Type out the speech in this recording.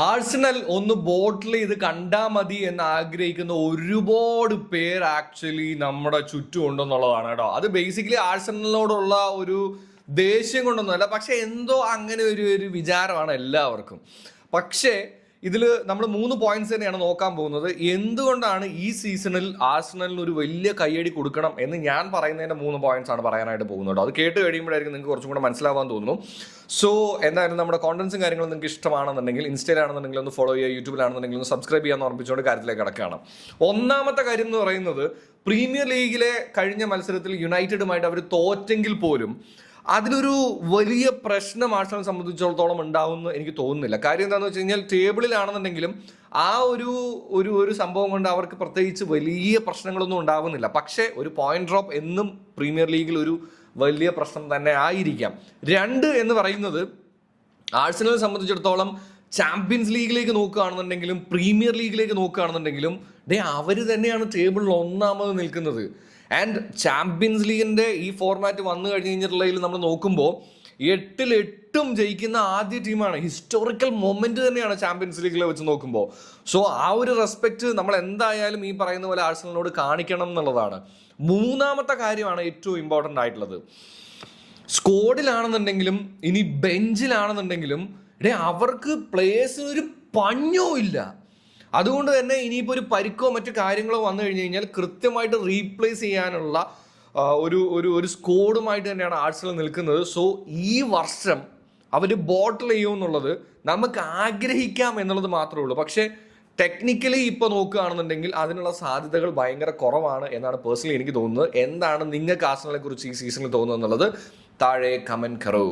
Arsenal ഒന്ന് ബോട്ടിൽ ഇത് കണ്ടാൽ മതി എന്ന് ആഗ്രഹിക്കുന്ന ഒരുപാട് പേര് ആക്ച്വലി നമ്മുടെ ചുറ്റും ഉണ്ടെന്നുള്ളതാണ് കേട്ടോ. അത് ബേസിക്കലി ആഴ്സണലിനോടുള്ള ഒരു ദേഷ്യം കൊണ്ടൊന്നുമല്ല, പക്ഷെ എന്തോ അങ്ങനെ ഒരു വിചാരമാണ് എല്ലാവർക്കും. പക്ഷേ ഇതിൽ നമ്മൾ 3 പോയിന്റ്സ് തന്നെയാണ് നോക്കാൻ പോകുന്നത്. എന്തുകൊണ്ടാണ് ഈ സീസണിൽ ആഴ്സണലിന് ഒരു വലിയ കയ്യടി കൊടുക്കണം എന്ന് ഞാൻ പറയുന്നതിന്റെ 3 പോയിന്റ്സ് ആണ് പറയാനായിട്ട് പോകുന്നത്. അത് കേട്ട് കഴിയുമ്പോഴായിരിക്കും നിങ്ങൾക്ക് കുറച്ചും കൂടെ മനസ്സിലാവാൻ തോന്നുന്നു. സോ എന്തായാലും നമ്മുടെ കോണ്ടന്റ്സും കാര്യങ്ങളും നിങ്ങൾക്ക് ഇഷ്ടമാണെന്നുണ്ടെങ്കിൽ ഇൻസ്റ്റയിലാണെന്നുണ്ടെങ്കിൽ ഒന്ന് ഫോളോ ചെയ്യുക, യൂട്യൂബിലാണെന്നുണ്ടെങ്കിൽ ഒന്ന് സബ്സ്ക്രൈബ് ചെയ്യാൻ ഓർമ്മിച്ചുകൊണ്ട് കാര്യത്തിലേക്ക് കിടക്കുകയാണ്. ഒന്നാമത്തെ കാര്യം എന്ന് പറയുന്നത്, പ്രീമിയർ ലീഗിലെ കഴിഞ്ഞ മത്സരത്തിൽ യുണൈറ്റഡുമായിട്ട് അവർ തോറ്റെങ്കിൽ പോലും അതിലൊരു വലിയ പ്രശ്നം ആഴ്സണൽ സംബന്ധിച്ചിടത്തോളം ഉണ്ടാവുമെന്ന് എനിക്ക് തോന്നുന്നില്ല. കാര്യം എന്താണെന്ന് വെച്ച് കഴിഞ്ഞാൽ ടേബിളിലാണെന്നുണ്ടെങ്കിലും ആ ഒരു സംഭവം കൊണ്ട് അവർക്ക് പ്രത്യേകിച്ച് വലിയ പ്രശ്നങ്ങളൊന്നും ഉണ്ടാവുന്നില്ല. പക്ഷേ ഒരു പോയിന്റ് ഡ്രോപ്പ് എന്നും പ്രീമിയർ ലീഗിൽ ഒരു വലിയ പ്രശ്നം തന്നെ ആയിരിക്കാം. 2 എന്ന് പറയുന്നത്, ആഴ്സണലിനെ സംബന്ധിച്ചിടത്തോളം ചാമ്പ്യൻസ് ലീഗിലേക്ക് നോക്കുകയാണെന്നുണ്ടെങ്കിലും പ്രീമിയർ ലീഗിലേക്ക് നോക്കുകയാണെന്നുണ്ടെങ്കിലും അവർ തന്നെയാണ് ടേബിളിൽ ഒന്നാമത് നിൽക്കുന്നത്. ആൻഡ് ചാമ്പ്യൻസ് ലീഗിന്റെ ഈ ഫോർമാറ്റ് വന്നു കഴിഞ്ഞ് കഴിഞ്ഞിട്ടുള്ളതിൽ നമ്മൾ നോക്കുമ്പോൾ 8 ജയിക്കുന്ന ആദ്യ ടീമാണ്. ഹിസ്റ്റോറിക്കൽ മൊമെന്റ് തന്നെയാണ് ചാമ്പ്യൻസ് ലീഗിലെ വെച്ച് നോക്കുമ്പോൾ. സോ ആ ഒരു റെസ്പെക്ട് നമ്മൾ എന്തായാലും ഈ പറയുന്ന പോലെ ആഴ്സണലിനോട് കാണിക്കണം എന്നുള്ളതാണ്. 3ാമത്തെ കാര്യമാണ് ഏറ്റവും ഇമ്പോർട്ടൻ്റ് ആയിട്ടുള്ളത്. സ്ക്വാഡിലാണെന്നുണ്ടെങ്കിലും ഇനി ബെഞ്ചിലാണെന്നുണ്ടെങ്കിലും അവർക്ക് പ്ലേയേഴ്സിന് ഒരു പഞ്ഞോ ഇല്ല. അതുകൊണ്ട് തന്നെ ഇനിയിപ്പോൾ ഒരു പരിക്കോ മറ്റു കാര്യങ്ങളോ വന്നു കഴിഞ്ഞ് കഴിഞ്ഞാൽ കൃത്യമായിട്ട് റീപ്ലേസ് ചെയ്യാനുള്ള ഒരു സ്ക്വാഡുമായിട്ട് തന്നെയാണ് ആഴ്സണൽ നിൽക്കുന്നത്. സോ ഈ വർഷം അവർ ബോട്ടിൽ ചെയ്യുമെന്നുള്ളത് നമുക്ക് ആഗ്രഹിക്കാം എന്നുള്ളത് മാത്രമേ ഉള്ളൂ. പക്ഷേ ടെക്നിക്കലി ഇപ്പോൾ നോക്കുകയാണെന്നുണ്ടെങ്കിൽ അതിനുള്ള സാധ്യതകൾ ഭയങ്കര കുറവാണ് എന്നാണ് പേഴ്സണലി എനിക്ക് തോന്നുന്നത്. എന്താണ് നിങ്ങൾക്ക് ആഴ്സണലിനെ കുറിച്ച് ഈ സീസണിൽ തോന്നുന്നത് എന്നുള്ളത് താഴെ കമൻറ്റ് കറൂ.